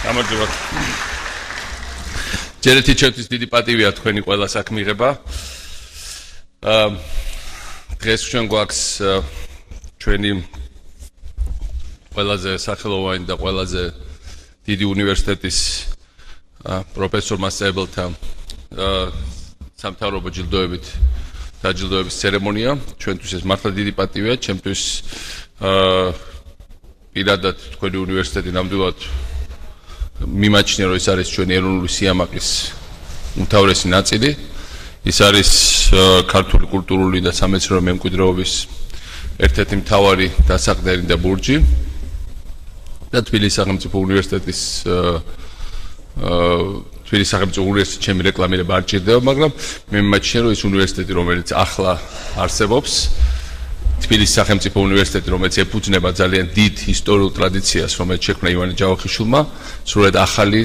გამარჯობათ. ჯერეთი ჩემთვის დიდი პატივია თქვენი ყველა საქმე მიღება. დღეს ჩვენ გვაქვს ჩვენი ყველაზე სახელოვანი და ყველაზე დიდი უნივერსიტეტის პროფესორ მასწავლებელთა სამთავრობო ჯილდოებით დაჯილდოების ცერემონია. ჩვენთვის ეს მართლა დიდი პატივია, ჩემთვის პირადად თქვენი უნივერსიტეტი ნამდვილად მიმაჩნია, რომ ეს არის ჩვენი ეროვნული სიამაყის უმთავრესი ნაწილი. ის არის ქართული კულტურული და სამეცნიერო მემკვიდრეობის ერთ-ერთი მთავარი დასაყრდენი და ბურჯი. და თბილისის სახელმწიფო უნივერსიტეტის თბილისის სახელმწიფო უნივერსიტეტის ჩემი რეკლამირება არ ჭირდება, მაგრამ მე მიმაჩნია, რომ ეს უნივერსიტეტი, რომელიც ახლა არსებობს, თბილისის სახელმწიფო უნივერსიტეტი, რომელიც ეფუძნება ძალიან დიდ ისტორიულ ტრადიციას, რომელიც შექმნა ივანე ჯავახიშვილმა, სრულად ახალი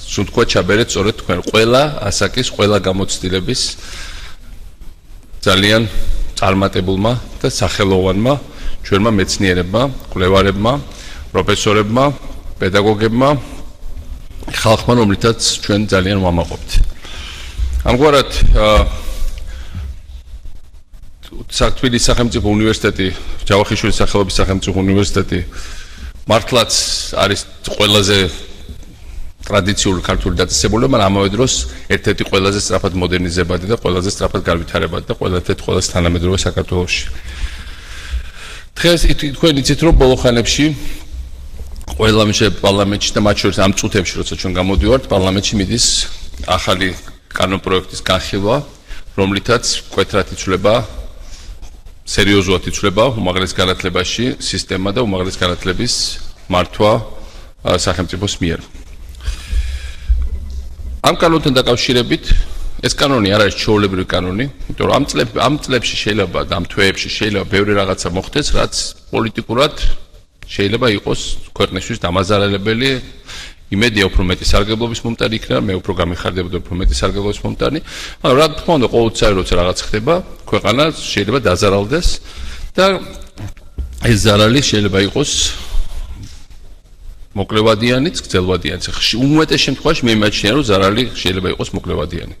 სუნთქვა ჩაბერეთ სწორედ თქვენ ყველა ასაკის, ყველა გამოცდილების ძალიან წარმატებულმა და სახელოვანმა ჩვენმა მეცნიერებმა, კვლევარებმა, პროფესორებმა, პედაგოგებმა, ხალხმა, რომლითაც ჩვენ ძალიან ვამაყობთ. ამგვარად თბილისის სახელმწიფო უნივერსიტეტი, ჯავახიშვილის სახელობის სახელმწიფო უნივერსიტეტი მართლაც არის ყველაზე ტრადიციული ქართული დაწესებულება, მაგრამ ამავე დროს ერთ-ერთი ყველაზე სწრაფად მოდერნიზებადი და ყველაზე სწრაფად განვითარებადი და ყველაზე თანამედროვე საქართველოში. დღეს თქვენ იცით, რომ ბოლო ხანებში ყველა პარლამენტში და მათ შორის ამ წუთებში, როცა ჩვენ გამოდივართ, პარლამენტში მიდის ახალი კანონპროექტის განხილვა, რომლითაც მკვეთრად იცვლება, სერიოზულად იცვლება უმაღლეს განათლებაში სისტემა და უმაღლეს განათლების მართვა სახელმწიფოს მიერ. ამ კანონთან დაკავშირებით ეს კანონი არ არის ჩვეულებრივი კანონი, იმიტომ რომ ამ წლებში შეიძლება და ამ თვეებში შეიძლება ბევრი რაღაცა მოხდეს, რაც პოლიტიკურად შეიძლება იყოს ქვეყნისთვის დამაზარალებელი. იმედია უფრო მეტი სარგებლობის მომტანი იქნება, მე უფრო გამიხარდებოდა უფრო მეტი სარგებლობის მომტანი, მაგრამ რა თქმა უნდა ყოველთვის როცა რაღაც ხდება, ქვეყანა შეიძლება დაზარალდეს და ეს ზარალი შეიძლება იყოს მოკლევადიანიც, გრძელვადიანიც. უმეტეს შემთხვევაში მე მიმაჩნია, რომ ზარალი შეიძლება იყოს მოკლევადიანი.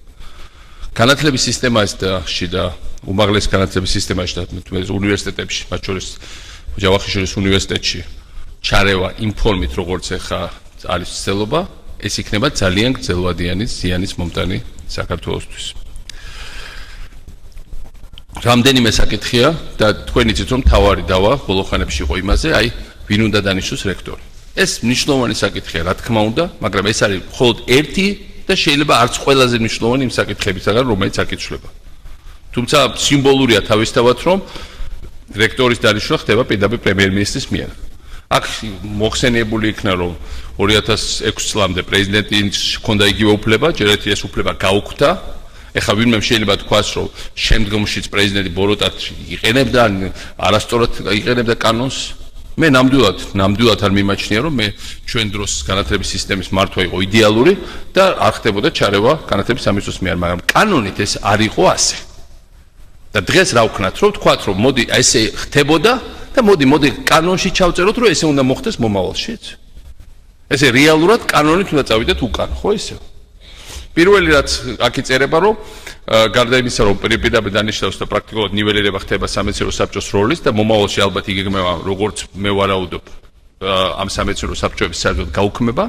განათლების სისტემაში და უმაღლეს განათლების სისტემაში და უნივერსიტეტებში, მათ შორის ჯავახიშვილის უნივერსიტეტში ჩარევა იმ ფორმით, როგორც ახლა არის ცდილობა, ეს იქნება ძალიან გრძელვადიანი ზიანის მომტანი საქართველოსთვის. რამდენიმე საკითხია და თქვენ იცით, რომ თავარი დავა ბოლო ხანებში იყო იმაზე, ვინ უნდა დანიშნოს რექტორი. ეს მნიშვნელოვანი საკითხია, რა თქმა უნდა, მაგრამ ეს არის მხოლოდ ერთი და შეიძლება არც ყველაზე მნიშვნელოვანი იმ საკითხებისგან, რომელიც აკითხულება. თუმცა სიმბოლურია თავისთავად, რომ რექტორის დანიშვნა ხდება პირდაპირ პრემიერ-მინისტრის მიერ. აქ მოხსენიებული იქნა, რომ 2006 წლამდე პრეზიდენტის ჰქონდა იგივე უფლება, ჯერეთი ეს უფლება გაუქმდა. ეხლა ვინმე შეიძლება თქვას, რომ შემდგომშიც პრეზიდენტი ბოროტად იყენებდა, არასწორად იყენებდა კანონს. მე ნამდვილად არ მიმაჩნია, რომ მე ჩვენ დროს განათლების სისტემის მართვა იყო იდეალური და არ ხდებოდა ჩარევა განათლების სამინისტროს მიერ, მაგრამ კანონით ეს არ იყო ასე. და დღეს რა ვქნათ, რომ თქვათ, რომ მოდი ესე ხდებოდა და მოდი კანონში ჩავწეროთ, რომ ესე უნდა მოხდეს მომავალშიც. ესე რეალურად კანონით უნდა წავიდეთ უკან, ხო ისე? პირველი რაც აქ იწერება, რომ გარდა იმისა, რომ პირდაპირ დანიშნავს და პრაქტიკულად ნიველირება ხდება სამეცნიერო საბჭოს როლის და მომავალში ალბათ იგეგმება, როგორც მე ვარაუდობ, ამ სამეცნიერო საბჭოების საერთოდ გაუქმება,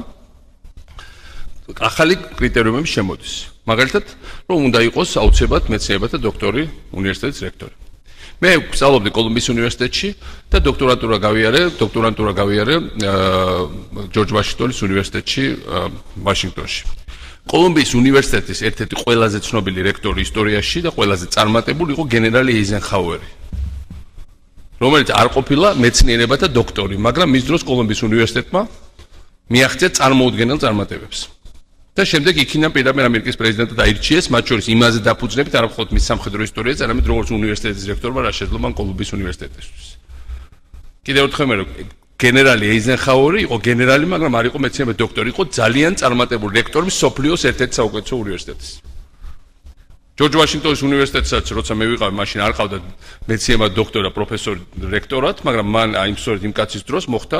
ახალი კრიტერიუმები შემოდის. მაგალითად, რომ უნდა იყოს აუცილებლად მეცნიერებათა დოქტორი უნივერსიტეტის რექტორი. მე ვსწავლობდი კოლუმბიის უნივერსიტეტში და დოქტორანტურა გავიარე ჯორჯ ვაშინგტონის უნივერსიტეტში ვაშინგტონში. კოლუმბიის უნივერსიტეტის ერთ-ერთი ყველაზე ცნობილი რექტორი ისტორიაში და ყველაზე წარმატებული იყო გენერალი ეიზენჰაუერი, რომელიც არ ყოფილა მეცნიერებათა დოქტორი, მაგრამ მის დროს კოლუმბიის უნივერსიტეტმა მიაღწია წარმოუდგენელ წარმატებებს. და შემდეგ იქიდან პირდაპირ ამერიკის პრეზიდენტად აირჩიეს, მათ შორის იმაზე დაფუძნებით, არა მხოლოდ მის სამხედრო ისტორიაზე, არამედ როგორც უნივერსიტეტის რექტორმა, რა შეძლო მან კოლუმბიის უნივერსიტეტისთვის. კიდევ ერთხელ მე გენერალი ეიზენჰაუერი იყო გენერალი, მაგრამ არ იყო მეცნიერებათა დოქტორი, იყო ძალიან წარმატებული რექტორი სოფლიოს ერთ-ერთი საუკეთესო უნივერსიტეტის. ჯორჯ ვაშინგტონის უნივერსიტეტსაც როცა მე ვიყავი, მაშინ არ ყავდა მეცნიერება დოქტორა, პროფესორი, რექტორად, მაგრამ მან აი სწორედ იმ კაცის დროს მოხდა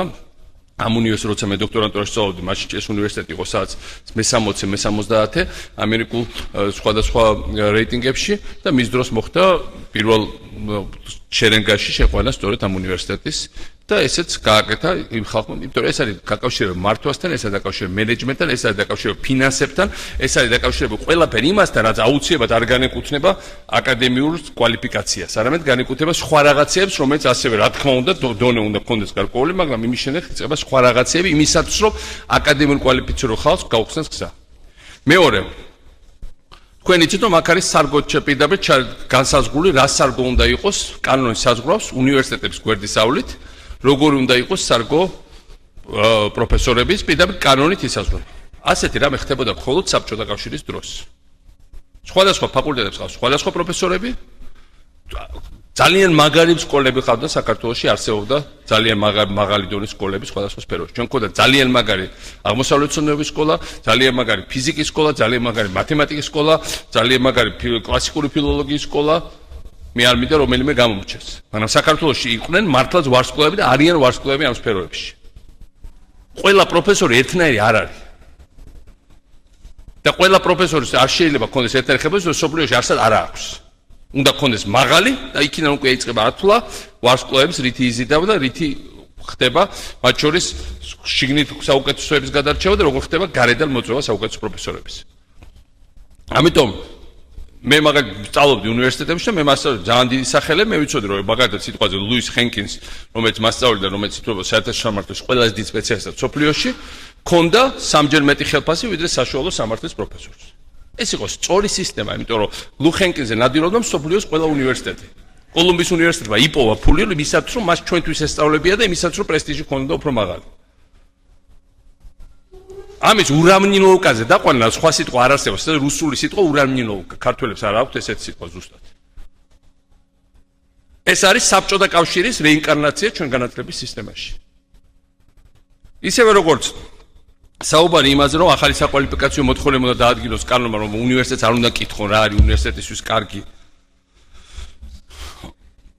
ამ უნივერსიტეტში როცა მე დოქტორანტურაში სწავლობდი, მაშინ ეს უნივერსიტეტი იყო სადაც მე-60, მე-70 ამერიკულ სხვადასხვა რეიტინგებში და მის დროს მოხდა პირველ შერენგაში შეყვანა სწორედ ამ უნივერსიტეტის და ესეც გააკეთა იმ ხალხმა, იმიტომ რომ ეს არის დაკავშირებული მართვასთან, ეს არის დაკავშირებული მენეჯმენტთან, ეს არის დაკავშირებული ფინანსებთან, ეს არის დაკავშირებული ყველაფერ იმასთან, რაც აუცილებლად არ განეკუთვნება აკადემიურ კვალიფიკაციას, არამედ განეკუთვნება სხვა რაღაცებს, რომელიც ასევე რა თქმა უნდა დონე უნდა გქონდეს გარკვეული, მაგრამ იმის შემდეგ იწყება სხვა რაღაცები იმისათვის, რომ აკადემიურ კვალიფიცირებულ ხალხს გაუხსნას გზა. მეორე თქვენ იცით რომ აქ არის სარგო პირდაპირ განსაზღვრული რა სარგო უნდა იყოს კანონის საზღვრავს უნივერსიტეტების გვერდისავლით როგორი უნდა იყოს სარგო პროფესორების პირდაპირ კანონით ისაზღვრება. ასეთი რამე ხდებოდა მხოლოდ საბჭოთა კავშირის დროს. სხვადასხვა ფაკულტეტებს ყავს სხვადასხვა პროფესორები. ძალიან მაგარი სკოლები ყავდა საქართველოში, არსებობდა ძალიან მაღალი დონის სკოლები სხვადასხვა სფეროში. ჩვენ გვქონდა ძალიან მაგარი აღმოსავლეთმცოდნეობის სკოლა, ძალიან მაგარი ფიზიკის სკოლა, ძალიან მაგარი მათემატიკის სკოლა, ძალიან მაგარი კლასიკური ფილოლოგიის სკოლა. მე არ მინდა რომელიმე გამომრჩეს. მაგრამ საქართველოში იყვნენ მართლაც ვარსკვლავები და არიან ვარსკვლავები ამ სფეროებში. ყველა პროფესორი ერთნაირი არ არის. და ყველა პროფესორის არ შეიძლება ქონდეს ერთნაირი ხებულება, სოფლიოში არსად არ აქვს. უნდა ქონდეს მაღალი და იქიდან უკვე იწყება ათვლა ვარსკვლავებს რითი იზიდავ და რითი ხდება მათ შორის შიგნით საუკეთესოების გადარჩევა და როგორ ხდება გარედან მოწვევა საუკეთესო პროფესორების. ამიტომ მე მაგალითად სწავლობდი უნივერსიტეტებში და მე მასწავლე ძალიან დიდი სახელი, მე ვიცოდი რომ მაგალითად სიტყვაზე ლუის ჰენკინს, რომელიც მასწავლიდა, რომელიც ითვლება საერთაშორისო სამართლის ყველაზე დიდ სპეციალისტად სოფლიოში, ქონდა სამჯერ მეტი ხელფასი ვიდრე საშუალო სამართლის პროფესორს. ეს იყო სწორი სისტემა, იმიტომ რომ ლუ ჰენკინზე ნადირობდა მსოფლიოს ყველა უნივერსიტეტი. კოლუმბიის უნივერსიტეტმა იპოვა ფული იმისათვის, რომ მას ჩვენთვის ესწავლებია და იმისათვის, რომ პრესტიჟი ქონოდა უფრო მაღალი. ამის ურამნილოვკაზე დაყვანა სხვა სიტყვა არ არსებობს, ეს რუსული სიტყვა ურამნილოვკა, ქართველებს არ აქვთ ესეთი სიტყვა ზუსტად. ეს არის საბჭოთა კავშირის რეინკარნაცია ჩვენ განათლების სისტემაში. ისევე როგორც საუბარი იმაზე, რომ ახალი საკვალიფიკაციო მოთხოვნები უნდა დაადგინოს კანონმა, რომ უნივერსიტეტს არ უნდა კითხონ რა არის უნივერსიტეტისთვის კარგი.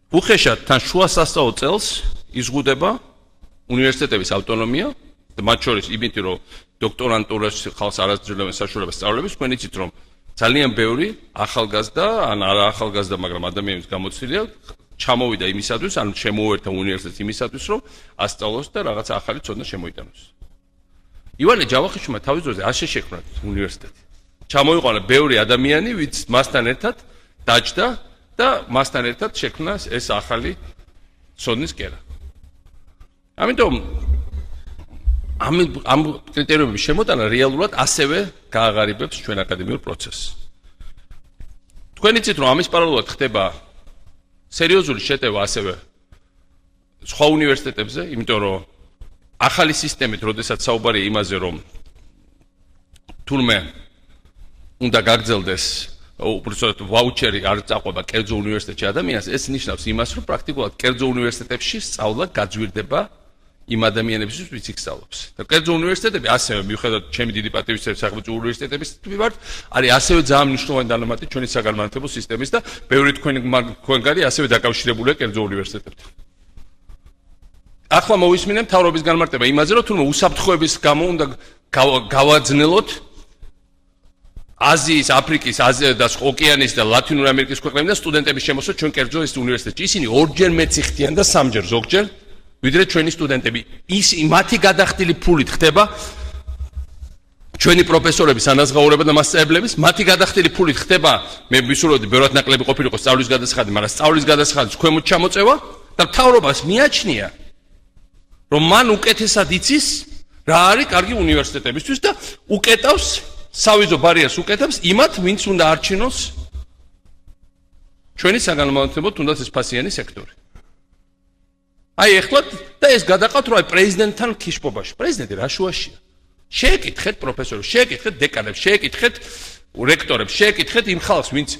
უხეშად თან შუა სასწავლო წელს იზღუდება უნივერსიტეტების ავტონომია და მათ შორის იმითი, რომ დოქტორანტურაში ხალხს არ აძლევენ საშუალებას სწავლების, თქვენ იცით, რომ ძალიან ბევრი ახალგაზრდა, ან არა ახალგაზრდა, მაგრამ ადამიანის გამოცდილება ჩამოვიდა იმისათვის, ან შემოუერთა უნივერსიტეტს იმისათვის, რომ ასწავლოს და რაღაცა ახალი ცოდნა შემოიტანოს. ივანე ჯავახიშვილმა თავის დროზე არ შეშექმნა უნივერსიტეტი. ჩამოიყვანა ბევრი ადამიანი, ვინც მასთან ერთად დაჯდა და მასთან ერთად შექმნა ეს ახალი ცოდნის კერა. ამიტომ ამ კრიტერიუმების შემოტანა რეალურად ასევე გააღარიბებს ჩვენ აკადემიურ პროცესს. თქვენ იცით, რომ ამის პარალელურად ხდება სერიოზული შეტევა ასევე სხვა უნივერსიტეტებზე, იმიტომ რომ ახალი სისტემით, როდესაც საუბარია იმაზე, რომ თურმე უნდა გაგრძელდეს უბრალოდ ვაუჩერი არ წაყვება კერძო უნივერსიტეტში ადამიანს, ეს ნიშნავს იმას, რომ პრაქტიკულად კერძო უნივერსიტეტებში სწავლა გაძვირდება იმ ადამიანებისთვის, ვინც იქ სწავლობს. და კერძო უნივერსიტეტები ასევე მიუხედავად ჩემი დიდი პატივისცემის სახელმწიფო უნივერსიტეტების ვივართ, არის ასევე ძალიან მნიშვნელოვანი დანამატი ჩვენი საგანმანათლებლო სისტემის და ბევრი თქვენგანი ასევე დაკავშირებულია კერძო უნივერსიტეტებთან. ახლა მოვისმინე მთავრობის განმარტება იმაზე, რომ თუნდაც უსაფრთხოების გამო უნდა გავაძნელოთ აზიის, აფრიკის, და ოკეანის და ლათინური ამერიკის ქვეყნებიდან სტუდენტების შემოსვლა ჩვენ კერძო უნივერსიტეტში. ისინი ორჯერ მეცი ხდიან და სამჯერ ზოგჯერ ვიდრე ჩვენი სტუდენტები. ის მათი გადახდილი ფულით ხდება ჩვენი პროფესორების ანაზღაურება და მასწავლებლების, მათი გადახდილი ფულით ხდება, მე ვისურვებდი ბევრად ნაკლები ყოფილიყო სწავლის გადასახადი, მაგრამ სწავლის გადასახადის ქვემოთ ჩამოწევა და მთავრობას მიაჩნია რომ მან უკეთესად იცის რა არის კარგი უნივერსიტეტებისთვის და უკეტავს სავიზო ბარიერს უკეთებს იმათ, ვინც უნდა არჩინოს ჩვენი საგანმანათლებლო თუნდაც ეს ფასიანი სექტორი. აი ეხლა და ეს გადაყავთ რომ აი პრეზიდენტთან ქიშპობაში. პრეზიდენტი რა შუაშია? შეეკითხეთ პროფესორებს, შეეკითხეთ დეკანებს, შეეკითხეთ რექტორებს, შეეკითხეთ იმ ხალხს, ვინც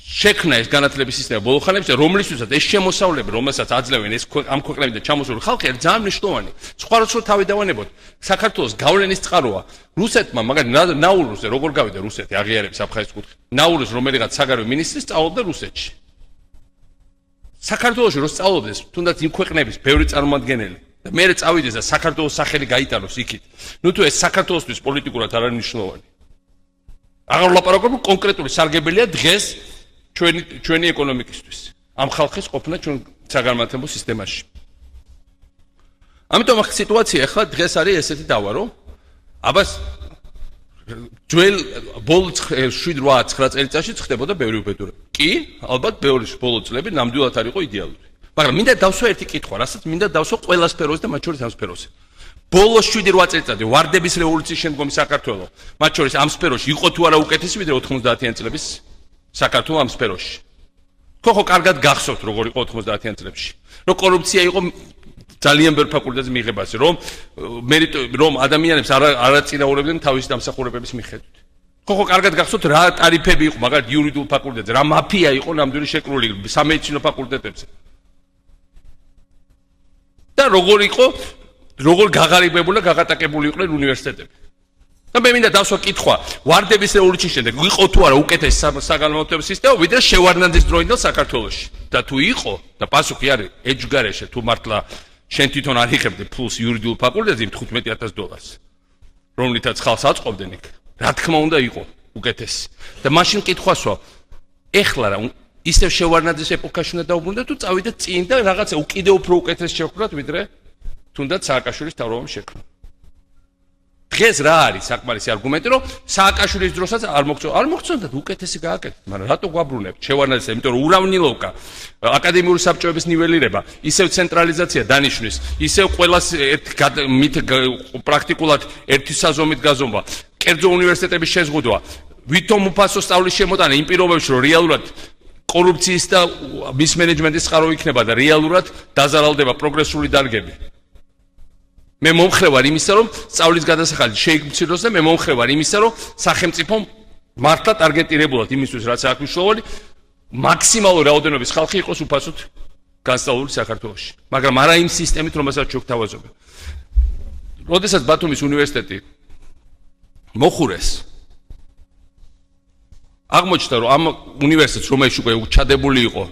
შექმნა ეს განათლების სისტემა ბოლო ხანებში, რომლისთვისაც ეს შემოსავლები, რომელსაც აძლევენ ეს ამ ქვეყნებიდან ჩამოსული ხალხი, არის ძალიან მნიშვნელოვანი. სხვა როცა თავი დავანებოთ, საქართველოს გავლენის წყაროა. რუსეთმა, მაგალითად, ნაურუზე როგორ გავიდა რუსეთი აღიარების აფხაზეთის კუთხე. ნაურუზ რომელიღაც საგარეო მინისტრი სწავლობდა რუსეთში. საქართველოში რო სწავლობდეს, თუნდაც იმ ქვეყნების ბევრი წარმომადგენელი და მე წავიდეს და საქართველოს სახელი გაიტანოს იქით. ნუ თუ ეს საქართველოსთვის პოლიტიკურად არ არის მნიშვნელოვანი. აღარ ვლაპარაკობ კონკრეტული სარგებელია დღეს ჩვენი ეკონომიკისთვის. ამ ხალხის ყოფნა ჩვენ საგანმანათლებლო სისტემაში. ამიტომ ახლა სიტუაცია ახლა დღეს არის ესეთი დავა, რომ აბას ძველ ბოლო 7-8-9 წელიწადში ხდებოდა ბევრი უბედურება. კი, ალბათ ბევრი ბოლო წლები ნამდვილად არ იყო იდეალური. მაგრამ მინდა დავსვა ერთი კითხვა, რასაც მინდა დავსვა ყველა სფეროზე და მათ შორის ამ სფეროზე. ბოლო 7-8 წელიწადში ვარდების რევოლუციის შემდგომი საქართველო, მათ შორის ამ სფეროში იყო თუ არა უკეთესი ვიდრე 90-იან წლების საქართველო ამ სფეროში. ხო კარგად გახსოვთ როგორ იყო 90-იან წლებში. რომ კორუფცია იყო ძალიან ბევრ ფაკულტეტზე მიიღებაზე, რომ ადამიანებს არ აწინაურებდნენ თავისი დამსახურებების მიხედვით. ხო კარგად გახსოვთ რა ტარიფები იყო მაგალითად იურიდიულ ფაკულტეტზე, რა მაფია იყო ნამდვილი შეკრული სამედიცინო ფაკულტეტებზე. და როგორ გაღარიბებული და გაღატაკებული იყვნენ უნივერსიტეტები. და მე მინდა დავსვა კითხვა, ვარდების რევოლუციის შემდეგ იყო თუ არა უკეთესი საგანმანათლებლო სისტემა, ვიდრე შევარდნაძის დროინდელ საქართველოში. და თუ იყო, და პასუხი არის ეჯგარეშე, თუ მართლა შენ თვითონ არ იღებდი ფულს იურიდიულ ფაკულტეტზე $15,000, რომლითაც ხალხს აწყობდნენ იქ. რა თქმა უნდა იყო უკეთესი. და მაშინ კითხვასვა, ეხლა რა ისევ შევარდნაძის ეპოქაში უნდა დაუბრუნდეთ თუ წავიდეთ წინ და რაღაცა კიდევ უფრო უკეთეს შევხვდათ ვიდრე თუნდაც სააკაშვილის თავრობამ შექმნა. დღეს რა არის საკმარისი არგუმენტი, რომ სააკაშვილის დროსაც არ მოგწონდათ უკეთესი გააკეთეთ, მაგრამ რატო გვაბრუნებთ შევარდნაძეს, იმიტომ რომ ურავნილოვკა, აკადემიური საბჭოების ნიველირება, ისევ ცენტრალიზაცია დანიშნვის, ისევ ყველას პრაქტიკულად ერთი საზომით გაზომვა, კერძო უნივერსიტეტების შეზღუდვა, ვითომ უფასო სწავლის შემოტანა იმ პირობებში, რომ რეალურად კორუფციის და მის მენეჯმენტის წყარო იქნება და რეალურად დაზარალდება პროგრესული დარგები. მე მომხრე ვარ იმისა, რომ სწავლის გადასახადი შეიმციროს და მე მომხრე ვარ იმისა, რომ სახელმწიფო მართლა ტარგეტირებულად იმისთვის, რაც აქვს მნიშვნელოვანი, მაქსიმალური რაოდენობის ხალხი იყოს უფასოდ განსწავლული საქართველოში. მაგრამ არა იმ სისტემით, რომელსაც ჩვენ გვთავაზობენ. როდესაც ბათუმის უნივერსიტეტი მოხურეს, აღმოჩნდა, რომ ამ უნივერსიტეტს, რომელშიც უკვე ჩადებული იყო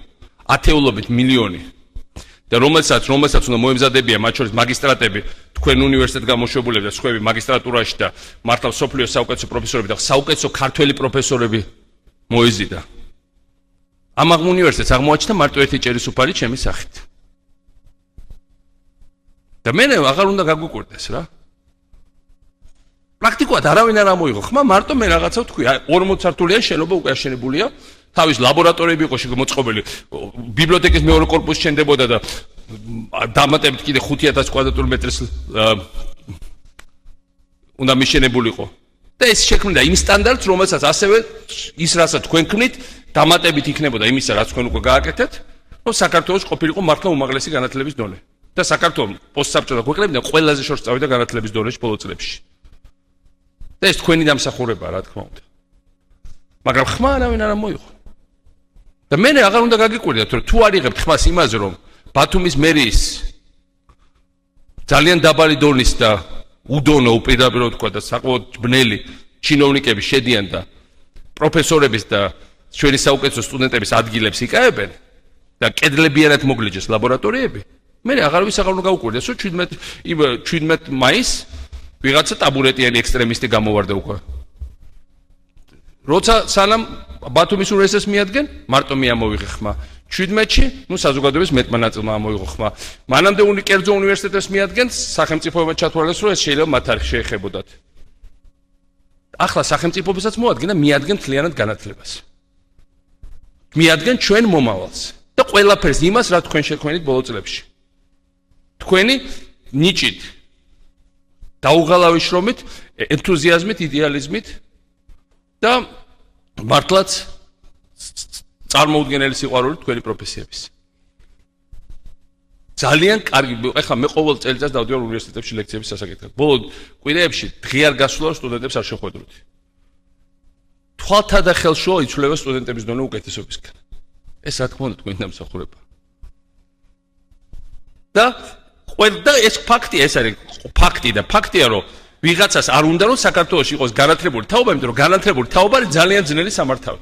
ათეულობით მილიონი და რომელსაც უნდა მოემზადებია მათ შორის მაგისტრატები, თქვენ უნივერსიტეტ გამოშვებულები და სხვები მაგისტრატურაში და მართლა სოფლიოს საუკეთესო პროფესორები და საუკეთესო ქართველი პროფესორები მოეზიდა. ამ უნივერსიტეტს აღმოაჩნდა მარტო ერთი ჭერისუფალი ჩემი სახით. და მე აღარ უნდა გაგვიკვირდეს რა. პრაქტიკულად არავინ არ ამოიღო. ხმა მარტო მე რაღაცა ვთქვი, 40 სართულიანი შენობა უკვე აშენებულია. თავის ლაბორატორიები იყო მოწყობილი, ბიბლიოთეკის მეორე კორპუსი შენდებოდა და დამატებით კიდე 5000 კვადრატული მეტრს უნდა მიშენებულიყო. და ეს შექმნიდა იმ სტანდარტს, რომელსაც ასევე ის რასაც თქვენ ქმნით, დამატებით იქნებოდა იმისა, რაც თქვენ უკვე გააკეთეთ, რომ საქართველოს ყოფილიყო მართლა უმაღლესი განათლების დონე. და საქართველოს პოსტსაბჭოთა ქვეყნებიდან ყველაზე შორს წავიდა განათლების დონეში ბოლო წლებში. და ეს თქვენი დამსახურებაა, რა თქმა უნდა. მაგრამ ხმა არავინ არ მოიღო. და მე აღარ უნდა გაგიკვირდეთ, რომ თუ არ იღებთ ხმას იმაზე, რომ ბათუმის მერიის ძალიან დაბალი დონის და უდონო უპირდაპირო თქვა და საკმაოდ ბნელი ჩინოვნიკები შედიან და პროფესორების და ჩვენი საუკეთესო სტუდენტების ადგილებს იკავებენ და კედლებიანად მოგლიჯეს ლაბორატორიები, მე აღარავის აღარ უნდა გავუკვირდეს, რომ 17 მაისს ვიღაცა ტაბურეტიანი ექსტრემისტი გამოვარდა უკვე. როცა სანამ ბათუმის უნივერსიტეტს მიადგენ, მარტო მე ამოვიღე ხმა. 17-ში, საზოგადოების მეტმა ნაწილმა ამოიღო ხმა. მანამდე კერძო უნივერსიტეტს მიადგენს, სახელმწიფოებმა ჩათვალეს, რომ ეს შეიძლება მათ არ შეეხებოდათ. ახლა სახელმწიფოებსაც მოადგენ და მიადგენ მთლიანად განათლებას. მიადგენ ჩვენ მომავალს და ყველაფერს იმას, რა თქვენ შექმნით ბოლო წლებში. თქვენი ნიჭით, დაუღალავი შრომით, ენთუზიაზმით, იდეალიზმით და მართლაც წარმოუდგენელი სიყვარული თქვენი პროფესიების. ძალიან კარგი, ეხლა მე ყოველ წელიწადს დავდივარ უნივერსიტეტებში ლექციების სასაკითხად. ბოლო კვირეებში დღე არ გასულა, რომ სტუდენტებს არ შეხვედროთ. თვალთა და ხელშუა იცვლება სტუდენტების დონე უკეთესობისკენ. ეს რა თქმა უნდა თქვენი დამსახურება. და ეს ფაქტია, ეს არის ფაქტი და ფაქტია, რომ ვიღაცას არ უნდა რომ საქართველოში იყოს განათლებული თაობა, იმიტომ რომ განათლებული თაობა არის ძალიან ძნელი სამართავი.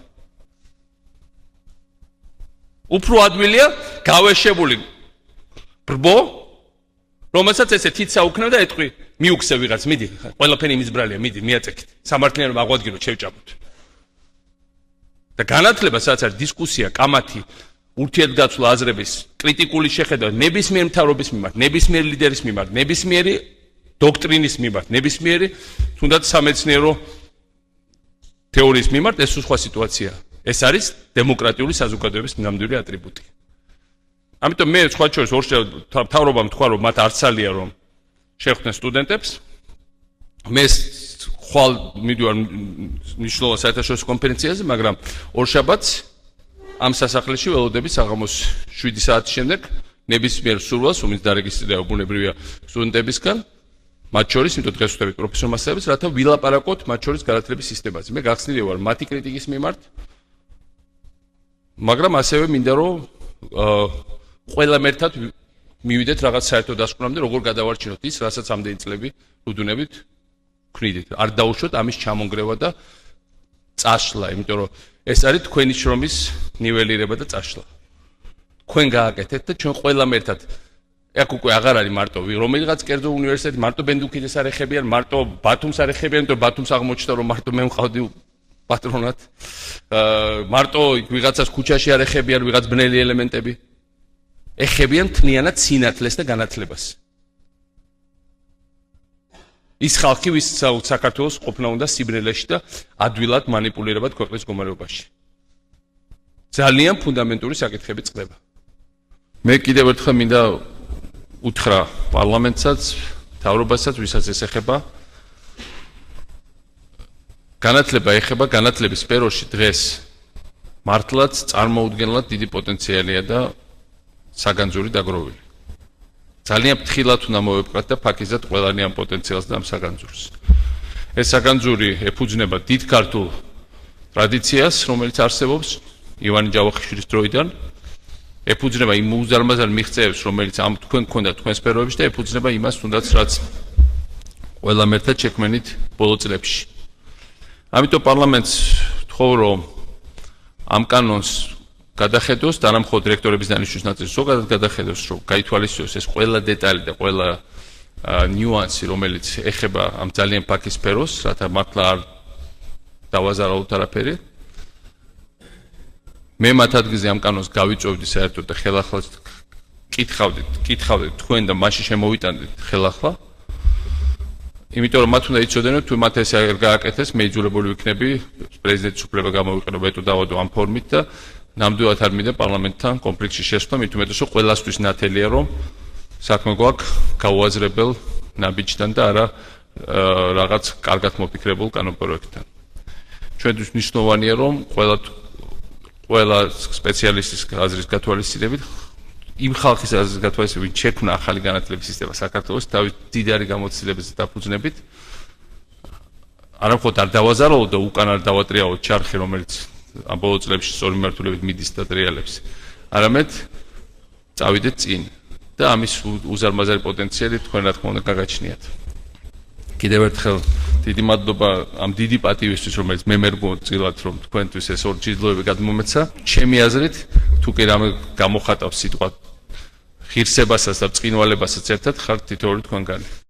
უფრო ადვილია გავეშებული ბრბო, რომელსაც ესე თიცა უქნევ და ეტყვი, მიუქცევ ვიღაც, მიდი, ყველაფერი იმის ბრალია, მიდი, მიაწექით. სამართლიანობა აღვადგინოთ, შევჭამოთ. და განათლება, სადაც არის დისკუსია, კამათი, ურთიერთგაცვლა აზრების, კრიტიკული შეხედვა ნებისმიერ მთავრობის მიმართ, ნებისმიერ ლიდერის მიმართ, ნებისმიერი დოქტრინის მიმართ, ნებისმიერი თუნდაც სამეცნიერო თეორიის მიმართ, ეს სხვა სიტუაცია. ეს არის დემოკრატიული საზოგადოების ნამდვილი ატრიბუტი. ამიტომ მე სხვა შორის მთავრობამ თქვა, რომ მათ არცალია რომ შეხვდნენ სტუდენტებს. მე ხვალ მიდივარ მნიშვნელოვან საერთაშორისო კონფერენციაზე, მაგრამ ორშაბათს ამ სასახლეში ველოდები საღამოს 7 საათის შემდეგ ნებისმიერ სურვილს, რომელიც დარეგისტრირდა ბუნებრივია სტუდენტებისგან, მათ შორის, იმიტომ დღეს ვხვდებით პროფესორ მასწავლებლებს, რათა ვილაპარაკოთ მათ შორის განათლების სისტემაზე. მე გახსნილი ვარ მათი კრიტიკის მიმართ, მაგრამ ასევე მინდა რომ ყველამ ერთად მივიდეთ რაღაც საერთო დასკვნამდე, როგორ გადავარჩინოთ ის, რასაც ამდენი წლები უდუნებით ვქნიდით. არ დაუშვოთ ამის ჩამონგრევა და წაშლა, იმიტომ რომ ეს არის თქვენი შრომის ნიველირება და წაშლა. თქვენ გააკეთეთ და ჩვენ ყველამ ერთად. აქ უკვე აღარ არის მარტო რომელიღაც კერძო უნივერსიტეტი, მარტო ბენდუქიძეს არ ეხებიან, მარტო ბათუმს არ ეხებიან, იმიტომ რომ ბათუმს აღმოჩნდა რომ მარტო მე მყავდი პატრონად. მარტო ვიღაცას ქუჩაში არ ეხებიან ვიღაც ბნელი ელემენტები. ეხებიან თნიანად სინათლეს და განათლებას. ის ხალხი, ვის საქართველოს ყოფნა უნდა სიბრელეში და ადვილად მანიპულირებად ქვეყნის მდგომარეობაში. ძალიან ფუნდამენტური საკითხები წყდება. მე კიდევ ერთხელ მინდა უთხრა პარლამენტსაც, მთავრობასაც, ვისაც ეს ეხება. განათლება ეხება განათლების სფეროში დღეს მართლაც წარმოუდგენლად დიდი პოტენციალია და საგანძური დაგროვილი. ძალიან ფრთხილად უნდა მოვეპყრათ და ფაქიზად ყველანი ამ პოტენციალს და ამ საგანძურს. ეს საგანძური ეფუძნება დიდ ქართულ ტრადიციას, რომელიც არსებობს ივანე ჯავახიშვილის დროიდან. ეფუძნება იმ უზარმაზარ მიღწევებს, რომელიც ამ თქვენ გქონდათ თქვენ სფეროებში და ეფუძნება იმას, თუნდაც რაც ყველამ ერთად შექმნით ბოლო წლებში. ამიტომ პარლამენტს ვთხოვ, რომ ამ კანონს გადახედოს და არა მხოლოდ დირექტორების დანიშვნის ნაწილი, ზოგადად გადახედოს, რომ გაითვალისწინოს ეს ყველა დეტალი და ყველა ნიუანსი, რომელიც ეხება ამ ძალიან ფაქის სფეროს, რათა მართლა არ დავაზარალოთ არაფერი. მე მათ ადგილზე ამ კანონს გავიწვევდი საერთოდ და ხელახლად კითხავდით თქვენ და მასში შემოვიტანდით ხელახლა. იმიტომ რომ მათ უნდა იცოდნენ, თუ მათ ეს არ გააკეთეს, მე იძულებული ვიქნები პრეზიდენტის უფლება გამოვიყენო ვეტო დავადო ამ ფორმით და ნამდვილად არ მინდა პარლამენტთან კონფლიქტში შესვლა, მით უმეტეს რომ ყველასთვის ნათელია რომ საქმე გვაქვს გაუაზრებელ ნაბიჯთან და არა რაღაც კარგად მოფიქრებულ კანონპროექტთან. ჩვენთვის მნიშვნელოვანია რომ ყველა სპეციალისტის აზრის გათვალისწინებით იმ ხალხის აზრის გათვალისწინებით, ვინც შექმნა ახალი განათლების სისტემა საქართველოს თავის დიდარი გამოცდილების დაფუძნებით, არა მხოლოდ არ დავაზარალოთ და უკან არ დავატრიალოთ ჩარხი, რომელიც ამ ბოლო წლებში სწორი მიმართულებით მიდის და ტრიალებს, არამედ წავიდეთ წინ და ამის უზარმაზარი პოტენციალი თქვენ რა თქმა უნდა გაგაჩნიათ. კიდევ ერთხელ დიდი მადლობა ამ დიდი პატივისთვის, რომელიც მე მერგმოწილად რომ თქვენთვის ეს ორი ჭიდლოები გადმომეცა. ჩემი აზრით, თუ კი რამე გამოხატავს სიტყვა ღირსებასაც და ბრწყინვალებასაც ერთად ხართ თითოეული თქვენგანი.